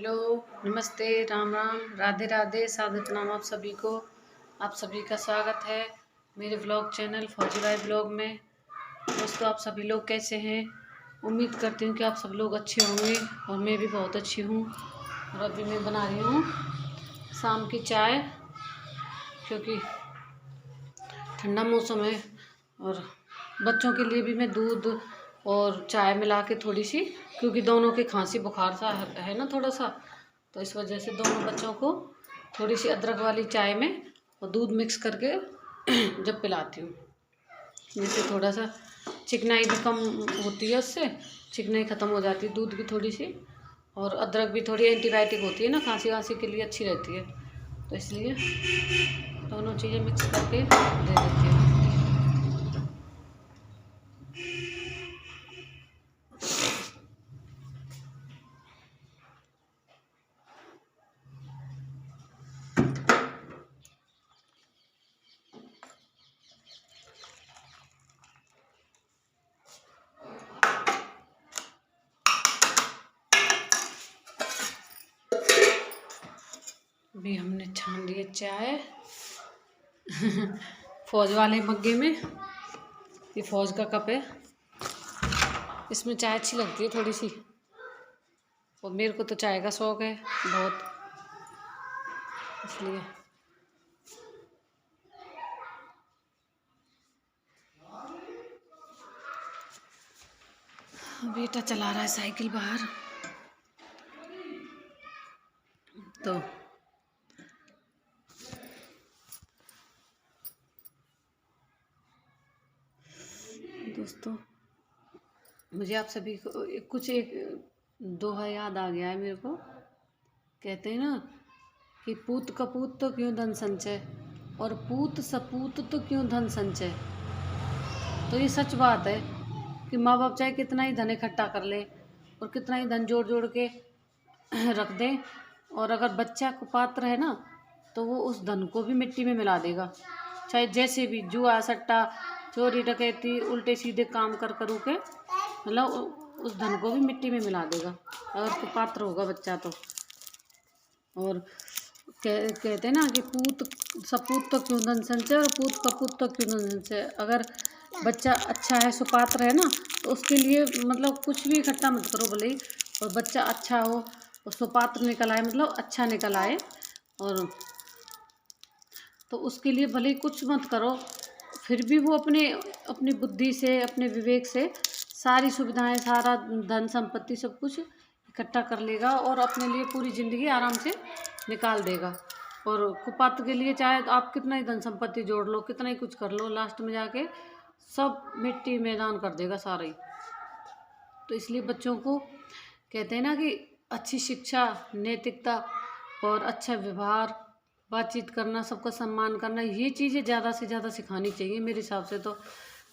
Hello, नमस्ते, राम राम, राधे राधे, सादर प्रणाम आप सभी को। आप सभी का स्वागत है मेरे व्लॉग चैनल फौजी भाई ब्लॉग में। दोस्तों, आप सभी लोग कैसे हैं? उम्मीद करती हूँ कि आप सब लोग अच्छे होंगे और मैं भी बहुत अच्छी हूँ। और अभी मैं बना रही हूँ शाम की चाय, क्योंकि ठंडा मौसम है और बच्चों के लिए भी मैं दूध और चाय मिला के थोड़ी सी, क्योंकि दोनों के खांसी बुखार सा है ना थोड़ा सा, तो इस वजह से दोनों बच्चों को थोड़ी सी अदरक वाली चाय में और दूध मिक्स करके जब पिलाती हूँ, जिससे थोड़ा सा चिकनाई भी कम होती है, उससे चिकनाई ख़त्म हो जाती है दूध की थोड़ी सी। और अदरक भी थोड़ी एंटीबायोटिक होती है ना, खांसी वांसी के लिए अच्छी रहती है, तो इसलिए दोनों चीज़ें मिक्स करके दे देती हूँ। अभी हमने छान लिए चाय फौज वाले मग्गे में। ये फौज का कप है, इसमें चाय अच्छी लगती है थोड़ी सी, और मेरे को तो चाय का शौक़ है बहुत, इसलिए। बेटा चला रहा है साइकिल बाहर, तो दोस्तों, मुझे आप सभी को कुछ एक दोहा याद आ गया है मेरे को। कहते हैं ना कि पूत कपूत तो क्यों धन संचय, और पूत सपूत तो क्यों धन संचय। तो ये सच बात है कि माँ बाप चाहे कितना ही धन इकट्ठा कर ले और कितना ही धन जोड़ जोड़ के रख दें, और अगर बच्चा कुपात्र है ना, तो वो उस धन को भी मिट्टी में मिला देगा। चाहे जैसे भी जुआ सट्टा चोरी डकैती उल्टे सीधे काम कर करू के, मतलब उस धन को भी मिट्टी में मिला देगा अगर कुपात्र होगा बच्चा तो। और कहते हैं ना कि पूत सपूत तो क्यों धन संचय और पूत कपूत तो क्यों धन संचय। अगर बच्चा अच्छा है, सुपात्र है ना, तो उसके लिए मतलब कुछ भी इकट्ठा मत करो भले ही, और बच्चा अच्छा हो और सुपात्र निकल आए, मतलब अच्छा निकल आए, और तो उसके लिए भले ही कुछ मत करो, फिर भी वो अपनी बुद्धि से अपने विवेक से सारी सुविधाएं, सारा धन संपत्ति सब कुछ इकट्ठा कर लेगा और अपने लिए पूरी ज़िंदगी आराम से निकाल देगा। और कुपात्र के लिए चाहे तो आप कितना ही धन संपत्ति जोड़ लो, कितना ही कुछ कर लो, लास्ट में जाके सब मिट्टी मैदान कर देगा सारा ही। तो इसलिए बच्चों को कहते हैं ना कि अच्छी शिक्षा, नैतिकता और अच्छा व्यवहार, बातचीत करना, सबका सम्मान करना, ये चीज़ें ज़्यादा से ज़्यादा सिखानी चाहिए मेरे हिसाब से तो।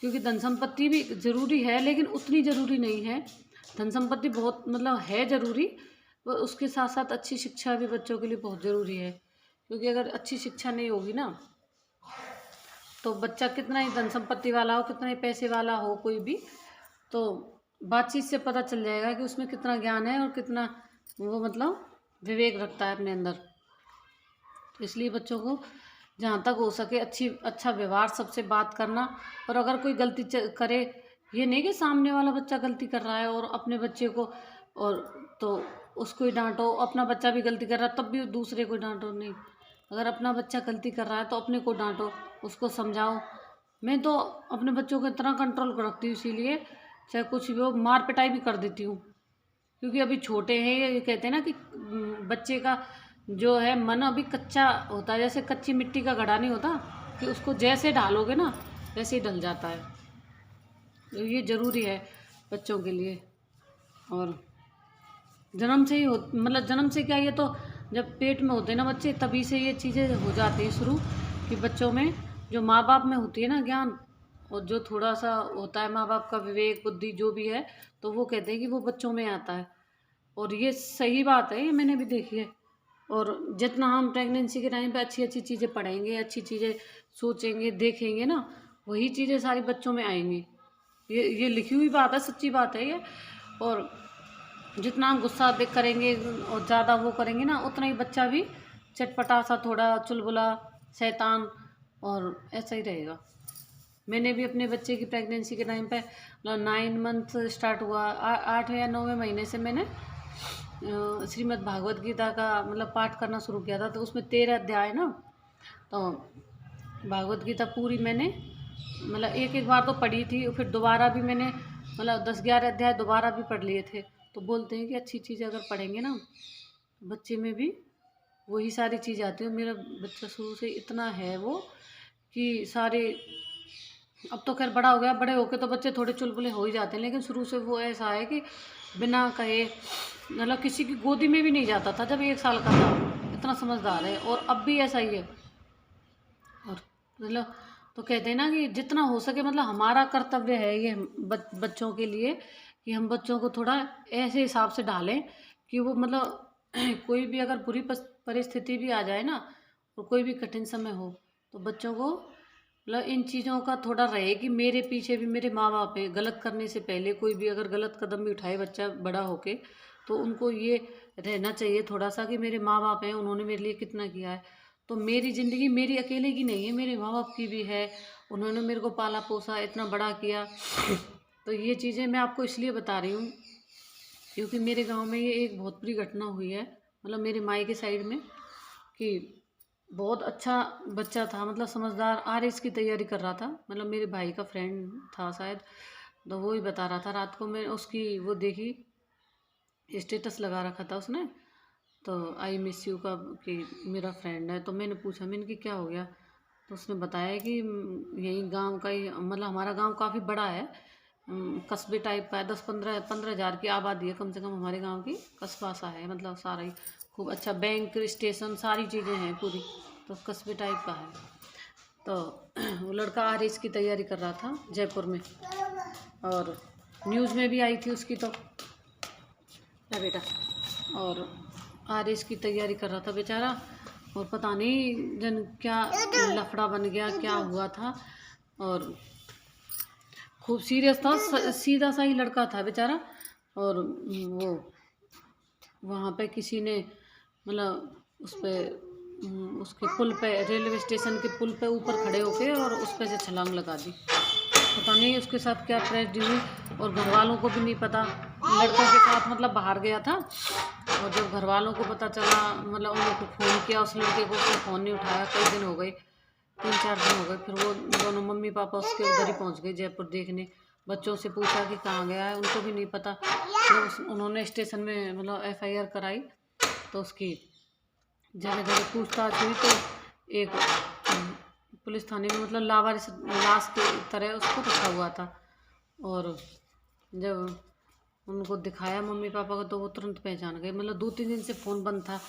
क्योंकि धन संपत्ति भी ज़रूरी है, लेकिन उतनी ज़रूरी नहीं है। धन संपत्ति बहुत मतलब है ज़रूरी, पर उसके साथ साथ अच्छी शिक्षा भी बच्चों के लिए बहुत ज़रूरी है। क्योंकि अगर अच्छी शिक्षा नहीं होगी ना, तो बच्चा कितना ही धन संपत्ति वाला हो, कितना ही पैसे वाला हो कोई भी, तो बातचीत से पता चल जाएगा कि उसमें कितना ज्ञान है और कितना वो मतलब विवेक रखता है अपने अंदर। तो इसलिए बच्चों को जहाँ तक हो सके अच्छा व्यवहार, सबसे बात करना। और अगर कोई गलती करे, ये नहीं कि सामने वाला बच्चा गलती कर रहा है और अपने बच्चे को और तो उसको ही डांटो, अपना बच्चा भी गलती कर रहा है तब भी दूसरे को डांटो नहीं। अगर अपना बच्चा गलती कर रहा है तो अपने को डांटो, उसको समझाओ। मैं तो अपने बच्चों को इतना कंट्रोल कर रखती हूँ, इसीलिए चाहे कुछ भी हो, मार पिटाई भी कर देती हूँ, क्योंकि अभी छोटे हैं। ये कहते हैं ना कि बच्चे का जो है मन अभी कच्चा होता है, जैसे कच्ची मिट्टी का घड़ा नहीं होता कि उसको जैसे डालोगे ना वैसे ही डल जाता है। तो ये ज़रूरी है बच्चों के लिए। और जन्म से ही हो, मतलब जन्म से क्या, ये तो जब पेट में होते हैं ना बच्चे, तभी से ये चीज़ें हो जाती हैं शुरू, कि बच्चों में जो माँ बाप में होती है ना ज्ञान, और जो थोड़ा सा होता है माँ बाप का विवेक बुद्धि जो भी है, तो वो कहते हैं कि वो बच्चों में आता है। और ये सही बात है, ये मैंने भी देखी है। और जितना हम प्रेगनेंसी के टाइम पे अच्छी अच्छी चीज़ें पढ़ेंगे, अच्छी चीज़ें सोचेंगे, देखेंगे ना, वही चीज़ें सारी बच्चों में आएंगी। ये लिखी हुई बात है, सच्ची बात है ये। और जितना हम गुस्सा देख करेंगे और ज़्यादा वो करेंगे ना, उतना ही बच्चा भी चटपटा सा, थोड़ा चुलबुला, शैतान और ऐसा ही रहेगा। मैंने भी अपने बच्चे की प्रेगनेंसी के टाइम पे, मतलब 9 मंथ स्टार्ट हुआ, 8वें या 9वें महीने से मैंने श्रीमद् भागवत गीता का मतलब पाठ करना शुरू किया था। तो उसमें 13 अध्याय ना, तो भागवत गीता पूरी मैंने मतलब एक एक बार तो पढ़ी थी, फिर दोबारा भी मैंने मतलब 10-11 अध्याय दोबारा भी पढ़ लिए थे। तो बोलते हैं कि अच्छी चीज़ें अगर पढ़ेंगे ना, बच्चे में भी वही सारी चीज़ आती है। मेरा बच्चा शुरू से इतना है वो कि सारे, अब तो खैर बड़ा हो गया, बड़े होके तो बच्चे थोड़े चुलबुले हो ही जाते हैं, लेकिन शुरू से वो ऐसा है कि बिना कहे मतलब किसी की गोदी में भी नहीं जाता था जब 1 साल का था। इतना समझदार है और अब भी ऐसा ही है। और मतलब तो कहते हैं ना कि जितना हो सके मतलब हमारा कर्तव्य है ये बच्चों के लिए, कि हम बच्चों को थोड़ा ऐसे हिसाब से ढालें कि वो मतलब कोई भी अगर बुरी परिस्थिति भी आ जाए ना, और कोई भी कठिन समय हो, तो बच्चों को मतलब इन चीज़ों का थोड़ा रहे कि मेरे पीछे भी मेरे माँ बाप हैं। गलत करने से पहले कोई भी अगर गलत कदम भी उठाए बच्चा बड़ा होके, तो उनको ये रहना चाहिए थोड़ा सा कि मेरे माँ बाप हैं, उन्होंने मेरे लिए कितना किया है। तो मेरी ज़िंदगी मेरी अकेले की नहीं है, मेरे माँ बाप की भी है। उन्होंने मेरे को पाला पोसा, इतना बड़ा किया। तो ये चीज़ें मैं आपको इसलिए बता रही हूँ क्योंकि मेरे गांव में ये एक बहुत बुरी घटना हुई है, मतलब मेरे माई के साइड में, कि बहुत अच्छा बच्चा था, मतलब समझदार, आरएस की तैयारी कर रहा था। मतलब मेरे भाई का फ्रेंड था शायद, तो वो ही बता रहा था। रात को मैं उसकी वो देखी, स्टेटस लगा रखा था उसने, तो आई मिस यू का, कि मेरा फ्रेंड है। तो मैंने पूछा, मैंने कि क्या हो गया? तो उसने बताया कि यही गांव का ही, मतलब हमारा गांव काफ़ी बड़ा है, कस्बे टाइप का है, 10-15 हज़ार की आबादी है कम से कम हमारे गांव की। कस्बा सा है, मतलब सारा ही खूब अच्छा, बैंक स्टेशन सारी चीज़ें हैं पूरी, तो कस्बे टाइप का है। तो वो लड़का आरएस की तैयारी कर रहा था जयपुर में, और न्यूज़ में भी आई थी उसकी, तो क्या बेटा, और आरएस की तैयारी कर रहा था बेचारा, और पता नहीं जन क्या लफड़ा बन गया, क्या हुआ था। और खूब सीरियस था, सीधा सा ही लड़का था बेचारा। और वो वहाँ पे किसी ने मतलब उस पे उसके पुल पे, रेलवे स्टेशन के पुल पे ऊपर खड़े होके और उस पे से छलांग लगा दी। पता नहीं उसके साथ क्या ट्रेजेडी हुई, और घर वालों को भी नहीं पता। लड़कों के साथ मतलब बाहर गया था, और जब घर वालों को पता चला, मतलब उनको फ़ोन किया उस लड़के को, उसने फ़ोन नहीं उठाया। कई दिन हो गए, 3-4 दिन हो गए। फिर वो दोनों मम्मी पापा उसके उधर ही पहुंच गए जयपुर देखने। बच्चों से पूछा कि कहाँ गया है, उनको भी नहीं पता। जब उन्होंने स्टेशन में मतलब एफआईआर कराई, तो उसकी जगह जगह पूछताछ हुई, तो एक पुलिस थाने में मतलब लावारिस लाश की तरह उसको रखा हुआ था। और जब उनको दिखाया मम्मी पापा को, तो वो तुरंत पहचान गए। मतलब 2-3 दिन से फ़ोन बंद था।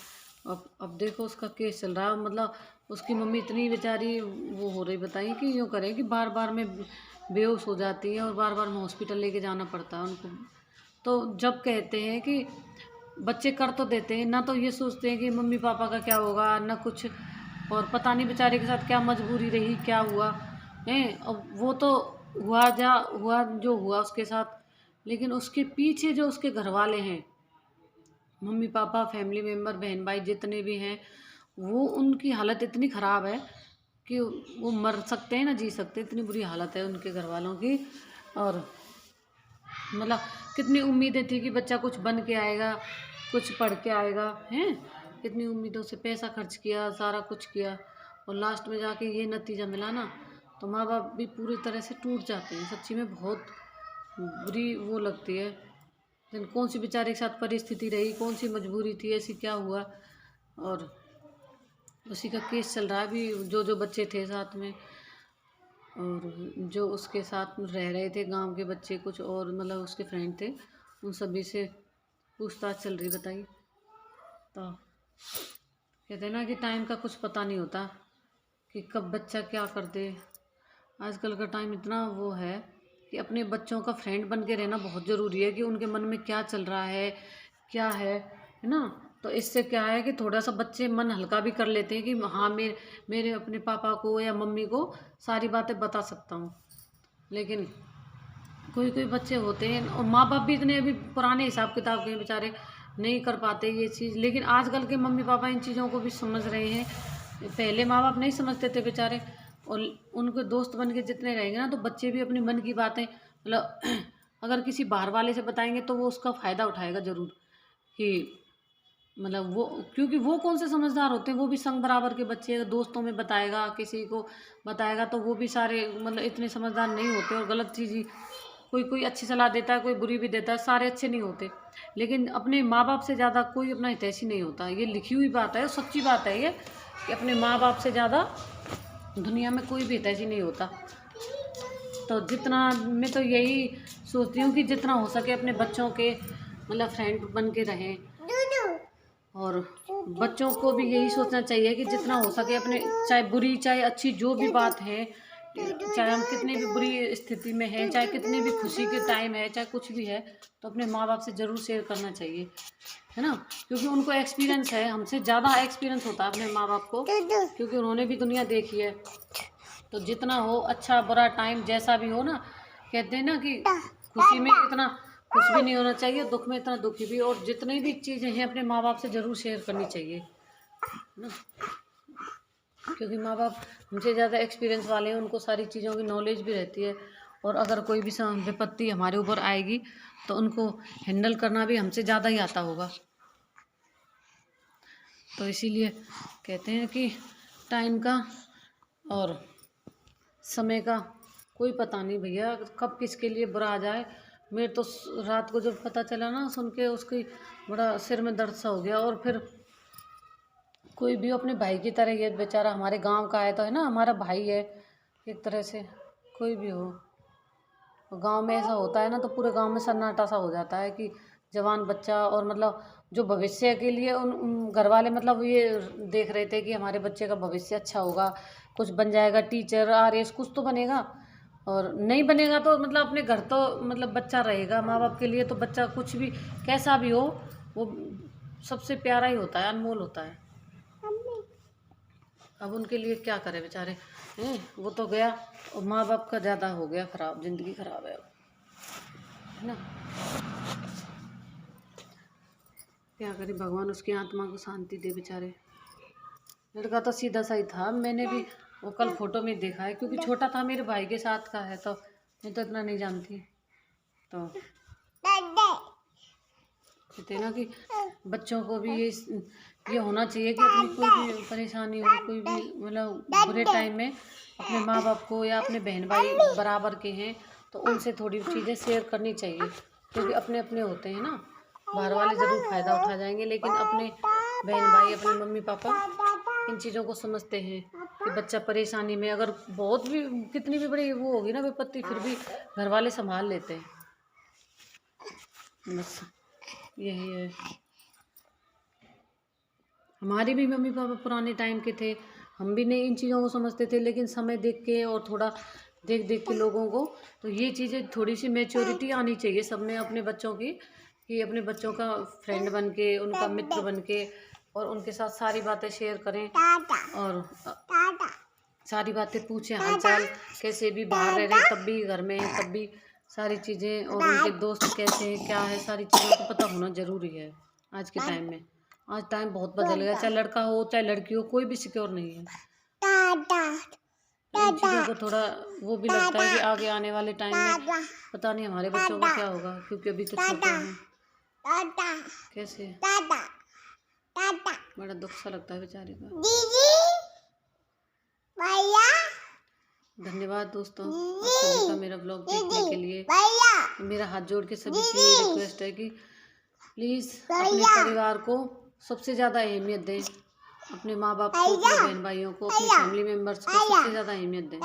अब देखो उसका केस चल रहा है। मतलब उसकी मम्मी इतनी बेचारी वो हो रही, बताइए कि यूँ करें कि बार बार में बेहोश हो जाती है, और बार बार में हॉस्पिटल लेके जाना पड़ता है उनको। तो जब कहते हैं कि बच्चे कर तो देते हैं ना, तो ये सोचते हैं कि मम्मी पापा का क्या होगा ना कुछ, और पता नहीं बेचारे के साथ क्या मजबूरी रही, क्या हुआ है। अब वो तो हुआ जो हुआ उसके साथ, लेकिन उसके पीछे जो उसके घर वाले हैं, मम्मी पापा, फैमिली मेम्बर, बहन भाई जितने भी हैं, वो उनकी हालत इतनी ख़राब है कि वो मर सकते हैं ना जी सकते, इतनी बुरी हालत है उनके घर वालों की। और मतलब कितनी उम्मीदें थी कि बच्चा कुछ बन के आएगा, कुछ पढ़ के आएगा, हैं। कितनी उम्मीदों से पैसा खर्च किया, सारा कुछ किया, और लास्ट में जाके ये नतीजा मिला ना, तो माँ बाप भी पूरी तरह से टूट जाते हैं। सच्ची में बहुत बुरी वो लगती है। लेकिन कौन सी बेचारे के साथ परिस्थिति रही, कौन सी मजबूरी थी, ऐसी क्या हुआ। और उसी का केस चल रहा है अभी, जो जो बच्चे थे साथ में, और जो उसके साथ रह रहे थे गांव के बच्चे कुछ और, मतलब उसके फ्रेंड थे, उन सभी से पूछताछ चल रही। बताइए, तो कहते हैं ना कि टाइम का कुछ पता नहीं होता कि कब बच्चा क्या कर दे। आजकल का टाइम इतना वो है कि अपने बच्चों का फ्रेंड बन के रहना बहुत ज़रूरी है, कि उनके मन में क्या चल रहा है, क्या है ना। तो इससे क्या है कि थोड़ा सा बच्चे मन हल्का भी कर लेते हैं कि हाँ, मेरे अपने पापा को या मम्मी को सारी बातें बता सकता हूँ। लेकिन कोई कोई बच्चे होते हैं और माँ बाप भी इतने अभी पुराने हिसाब किताब के हैं बेचारे, नहीं कर पाते ये चीज़। लेकिन आजकल के मम्मी पापा इन चीज़ों को भी समझ रहे हैं। पहले माँ बाप नहीं समझते थे बेचारे, और उनके दोस्त बन के जितने रहेंगे ना, तो बच्चे भी अपने मन की बातें मतलब अगर किसी बाहर वाले से बताएंगे तो वो उसका फ़ायदा उठाएगा ज़रूर, कि मतलब वो, क्योंकि वो कौन से समझदार होते हैं, वो भी संग बराबर के बच्चे, अगर दोस्तों में बताएगा, किसी को बताएगा, तो वो भी सारे मतलब इतने समझदार नहीं होते। और गलत चीज़ ही, कोई कोई अच्छी सलाह देता है, कोई बुरी भी देता है, सारे अच्छे नहीं होते। लेकिन अपने माँ बाप से ज़्यादा कोई अपना हितैषी नहीं होता, ये लिखी हुई बात है, सच्ची बात है ये, कि अपने माँ बाप से ज़्यादा दुनिया में कोई भी हितैषी नहीं होता। तो जितना, मैं तो यही सोचती हूँ कि जितना हो सके अपने बच्चों के मतलब फ्रेंड बन के रहें, और बच्चों को भी यही सोचना चाहिए कि जितना हो सके अपने, चाहे बुरी चाहे अच्छी जो भी बात है, चाहे हम कितनी भी बुरी स्थिति में हैं, चाहे कितनी भी खुशी के टाइम है, चाहे कुछ भी है, तो अपने माँ बाप से ज़रूर शेयर करना चाहिए, है ना। क्योंकि उनको एक्सपीरियंस है, हमसे ज़्यादा एक्सपीरियंस होता है अपने माँ बाप को, क्योंकि उन्होंने भी दुनिया देखी है। तो जितना हो, अच्छा बुरा टाइम जैसा भी हो ना, कहते हैं ना कि खुशी में इतना खुश भी नहीं होना चाहिए, दुख में इतना दुखी भी, और जितनी भी चीज़ें हैं अपने माँ बाप से ज़रूर शेयर करनी चाहिए ना। क्योंकि माँ बाप हमसे ज़्यादा एक्सपीरियंस वाले हैं, उनको सारी चीज़ों की नॉलेज भी रहती है, और अगर कोई भी विपत्ति हमारे ऊपर आएगी तो उनको हैंडल करना भी हमसे ज़्यादा ही आता होगा। तो इसीलिए कहते हैं कि टाइम का और समय का कोई पता नहीं भैया, कब किसके लिए बुरा आ जाए। मेरे तो रात को जब पता चला ना, सुन के उसकी बड़ा सिर में दर्द सा हो गया। और फिर कोई भी अपने भाई की तरह, ये बेचारा हमारे गांव का है तो है ना, हमारा भाई है एक तरह से, कोई भी हो। गांव में ऐसा होता है ना, तो पूरे गांव में सन्नाटा सा हो जाता है कि जवान बच्चा, और मतलब जो भविष्य के लिए उन घर वाले मतलब ये देख रहे थे कि हमारे बच्चे का भविष्य अच्छा होगा, कुछ बन जाएगा, टीचर आरएएस कुछ तो बनेगा। और नहीं बनेगा तो मतलब अपने घर तो मतलब बच्चा रहेगा, माँ बाप के लिए तो बच्चा कुछ भी कैसा भी हो, वो सबसे प्यारा ही होता है, अनमोल होता है। अब उनके लिए क्या करें बेचारे हैं, वो तो गया, और माँ बाप का ज़्यादा हो गया ख़राब, ज़िंदगी ख़राब है अब, है ना। क्या करें, भगवान उसकी आत्मा को शांति दे बेचारे। लड़का तो सीधा सा ही था, मैंने भी वो कल फोटो में देखा है, क्योंकि छोटा था, मेरे भाई के साथ का है, तो मैं तो इतना नहीं जानती। तो कहते हैं ना कि बच्चों को भी ये होना चाहिए कि अपनी कोई भी परेशानी हो, कोई भी मतलब बुरे टाइम में अपने माँ बाप को या अपने बहन भाई बराबर के हैं तो उनसे थोड़ी चीज़ें शेयर करनी चाहिए, क्योंकि अपने अपने होते हैं ना। बाहर वाले ज़रूर फ़ायदा उठा जाएंगे, लेकिन अपने बहन भाई, अपने मम्मी पापा इन चीज़ों को समझते हैं कि बच्चा परेशानी में, अगर बहुत भी कितनी भी बड़ी वो होगी ना विपत्ति, फिर भी घर वाले संभाल लेते हैं। बस यही है। हमारे भी मम्मी पापा पुराने टाइम के थे, हम भी नहीं इन चीज़ों को समझते थे, लेकिन समय देख के और थोड़ा देख देख के लोगों को, तो ये चीज़ें थोड़ी सी मैच्योरिटी आनी चाहिए सब में अपने बच्चों की, कि अपने बच्चों का फ्रेंड बन के, उनका मित्र बन के, और उनके साथ सारी बातें शेयर करें, और सारी बातें पूछें, हालचाल कैसे भी बाहर रह रहे तब भी, घर में तब भी, सारी चीज़ें, और उनके दोस्त कैसे हैं क्या है, सारी चीज़ों को पता होना ज़रूरी है आज के टाइम में। आज टाइम बहुत बदल गया, चाहे लड़का हो चाहे लड़की हो, कोई भी सिक्योर नहीं है। इन चीज़ों को थोड़ा वो भी लगता है कि आगे आने वाले टाइम में पता नहीं हमारे बच्चों का क्या होगा, क्योंकि अभी तो छोटे हैं। कैसे बड़ा दुख सा लगता है बेचारे का। धन्यवाद दोस्तों आप सभी का मेरा ब्लॉग देखने के लिए। मेरा हाथ जोड़ के सभी से ये रिक्वेस्ट है कि प्लीज़ अपने परिवार को सबसे ज़्यादा अहमियत दें, अपने माँ बाप को, अपने बहन भाइयों को, अपनी फैमिली मेम्बर्स को सबसे ज़्यादा अहमियत दें।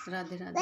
राधे राधे।